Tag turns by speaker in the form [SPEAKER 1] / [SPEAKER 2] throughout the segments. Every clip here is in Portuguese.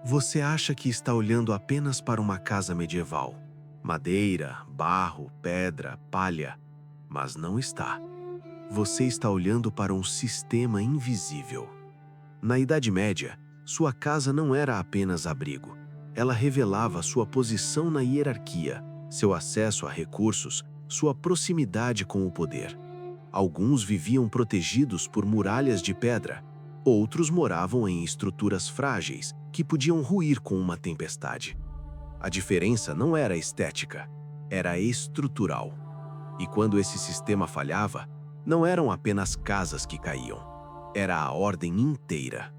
[SPEAKER 1] Você acha que está olhando apenas para uma casa medieval? Madeira, barro, pedra, palha. Mas não está. Você está olhando para um sistema invisível. Na Idade Média, sua casa não era apenas abrigo. Ela revelava sua posição na hierarquia, seu acesso a recursos, sua proximidade com o poder. Alguns viviam protegidos por muralhas de pedra. Outros moravam em estruturas frágeis que podiam ruir com uma tempestade. A diferença não era estética, era estrutural. E quando esse sistema falhava, não eram apenas casas que caíam, era a ordem inteira.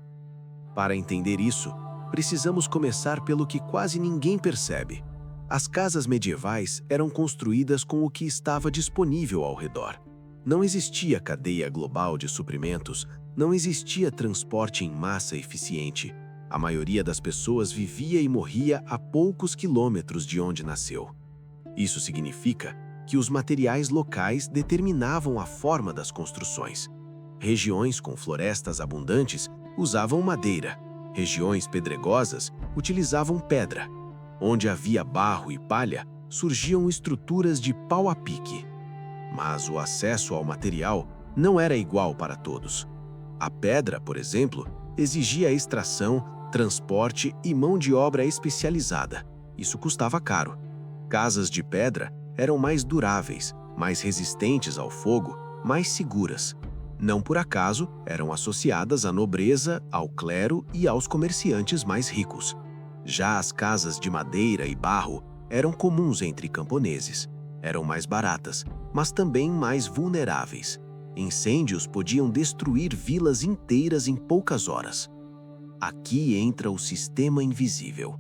[SPEAKER 1] Para entender isso, precisamos começar pelo que quase ninguém percebe. As casas medievais eram construídas com o que estava disponível ao redor. Não existia cadeia global de suprimentos, não existia transporte em massa eficiente. A maioria das pessoas vivia e morria a poucos quilômetros de onde nasceu. Isso significa que os materiais locais determinavam a forma das construções. Regiões com florestas abundantes usavam madeira, regiões pedregosas utilizavam pedra. Onde havia barro e palha, surgiam estruturas de pau a pique. Mas o acesso ao material não era igual para todos. A pedra, por exemplo, exigia extração, transporte e mão de obra especializada. Isso custava caro. Casas de pedra eram mais duráveis, mais resistentes ao fogo, mais seguras. Não por acaso eram associadas à nobreza, ao clero e aos comerciantes mais ricos. Já as casas de madeira e barro eram comuns entre camponeses. Eram mais baratas, mas também mais vulneráveis. Incêndios podiam destruir vilas inteiras em poucas horas. Aqui entra o sistema invisível.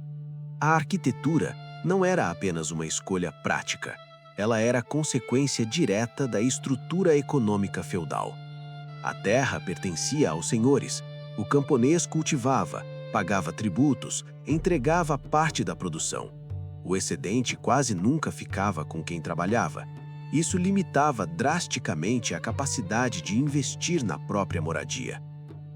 [SPEAKER 1] A arquitetura não era apenas uma escolha prática, ela era consequência direta da estrutura econômica feudal. A terra pertencia aos senhores, o camponês cultivava, pagava tributos, entregava parte da produção. O excedente quase nunca ficava com quem trabalhava. Isso limitava drasticamente a capacidade de investir na própria moradia.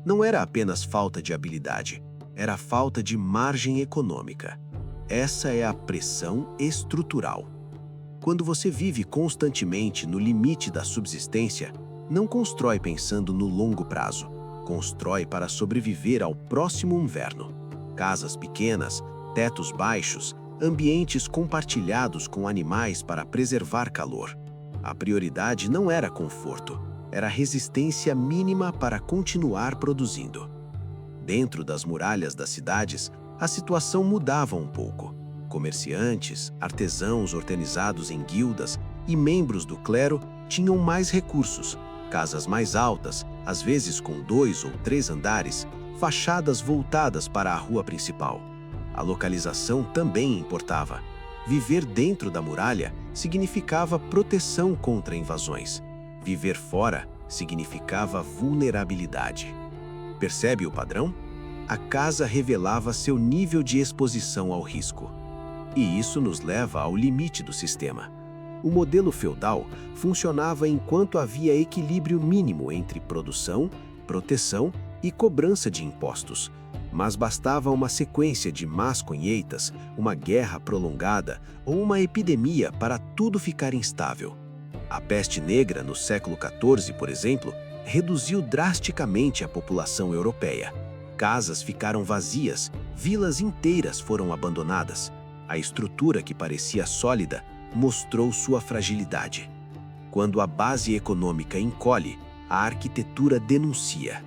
[SPEAKER 1] Não era apenas falta de habilidade, era falta de margem econômica. Essa é a pressão estrutural. Quando você vive constantemente no limite da subsistência, não constrói pensando no longo prazo, constrói para sobreviver ao próximo inverno. Casas pequenas, tetos baixos, ambientes compartilhados com animais para preservar calor. A prioridade não era conforto, era resistência mínima para continuar produzindo. Dentro das muralhas das cidades, a situação mudava um pouco. Comerciantes, artesãos organizados em guildas e membros do clero tinham mais recursos, casas mais altas, às vezes com 2 ou 3 andares, fachadas voltadas para a rua principal. A localização também importava. Viver dentro da muralha significava proteção contra invasões. Viver fora significava vulnerabilidade. Percebe o padrão? A casa revelava seu nível de exposição ao risco. E isso nos leva ao limite do sistema. O modelo feudal funcionava enquanto havia equilíbrio mínimo entre produção, proteção e cobrança de impostos. Mas bastava uma sequência de más colheitas, uma guerra prolongada ou uma epidemia para tudo ficar instável. A peste negra no século XIV, por exemplo, reduziu drasticamente a população europeia. Casas ficaram vazias, vilas inteiras foram abandonadas. A estrutura que parecia sólida mostrou sua fragilidade. Quando a base econômica encolhe, a arquitetura denuncia.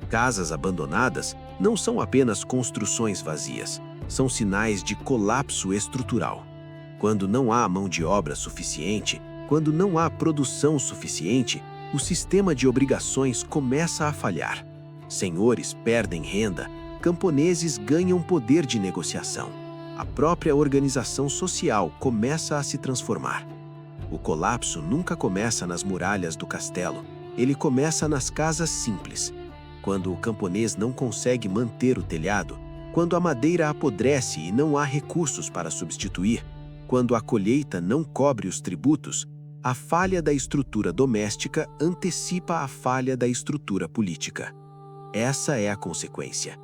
[SPEAKER 1] Casas abandonadas não são apenas construções vazias, são sinais de colapso estrutural. Quando não há mão de obra suficiente, quando não há produção suficiente, o sistema de obrigações começa a falhar. Senhores perdem renda, camponeses ganham poder de negociação. A própria organização social começa a se transformar. O colapso nunca começa nas muralhas do castelo, ele começa nas casas simples. Quando o camponês não consegue manter o telhado, quando a madeira apodrece e não há recursos para substituir, quando a colheita não cobre os tributos, a falha da estrutura doméstica antecipa a falha da estrutura política. Essa é a consequência.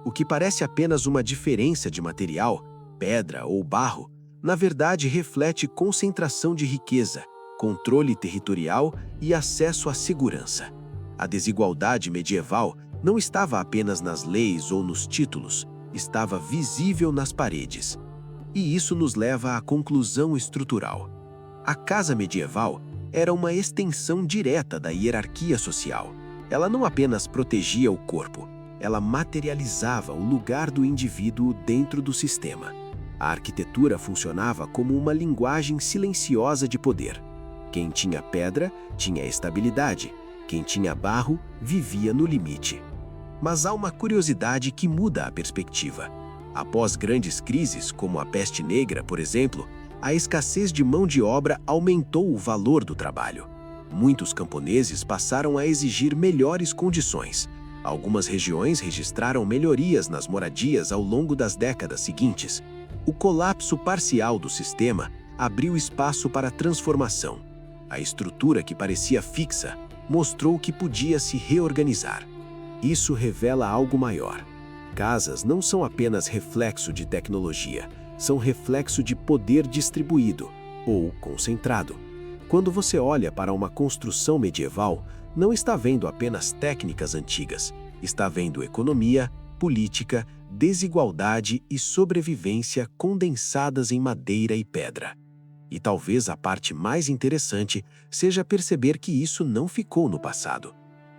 [SPEAKER 1] O que parece apenas uma diferença de material, pedra ou barro, na verdade reflete concentração de riqueza, controle territorial e acesso à segurança. A desigualdade medieval não estava apenas nas leis ou nos títulos, estava visível nas paredes. E isso nos leva à conclusão estrutural. A casa medieval era uma extensão direta da hierarquia social. Ela não apenas protegia o corpo, ela materializava o lugar do indivíduo dentro do sistema. A arquitetura funcionava como uma linguagem silenciosa de poder. Quem tinha pedra tinha estabilidade, quem tinha barro vivia no limite. Mas há uma curiosidade que muda a perspectiva. Após grandes crises, como a peste negra, por exemplo, a escassez de mão de obra aumentou o valor do trabalho. Muitos camponeses passaram a exigir melhores condições. Algumas regiões registraram melhorias nas moradias ao longo das décadas seguintes. O colapso parcial do sistema abriu espaço para a transformação. A estrutura que parecia fixa mostrou que podia se reorganizar. Isso revela algo maior. Casas não são apenas reflexo de tecnologia, são reflexo de poder distribuído ou concentrado. Quando você olha para uma construção medieval, não está vendo apenas técnicas antigas, está vendo economia, política, desigualdade e sobrevivência condensadas em madeira e pedra. E talvez a parte mais interessante seja perceber que isso não ficou no passado.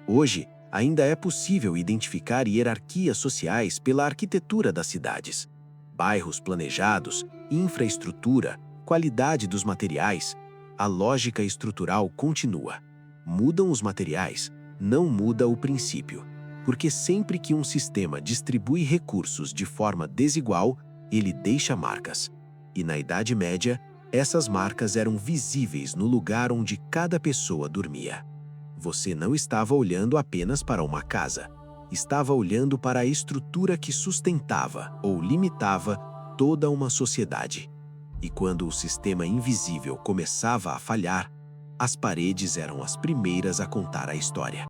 [SPEAKER 1] Hoje, ainda é possível identificar hierarquias sociais pela arquitetura das cidades. Bairros planejados, infraestrutura, qualidade dos materiais. A lógica estrutural continua. Mudam os materiais, não muda o princípio. Porque sempre que um sistema distribui recursos de forma desigual, ele deixa marcas. E na Idade Média, essas marcas eram visíveis no lugar onde cada pessoa dormia. Você não estava olhando apenas para uma casa. Estava olhando para a estrutura que sustentava ou limitava toda uma sociedade. E quando o sistema invisível começava a falhar, as paredes eram as primeiras a contar a história.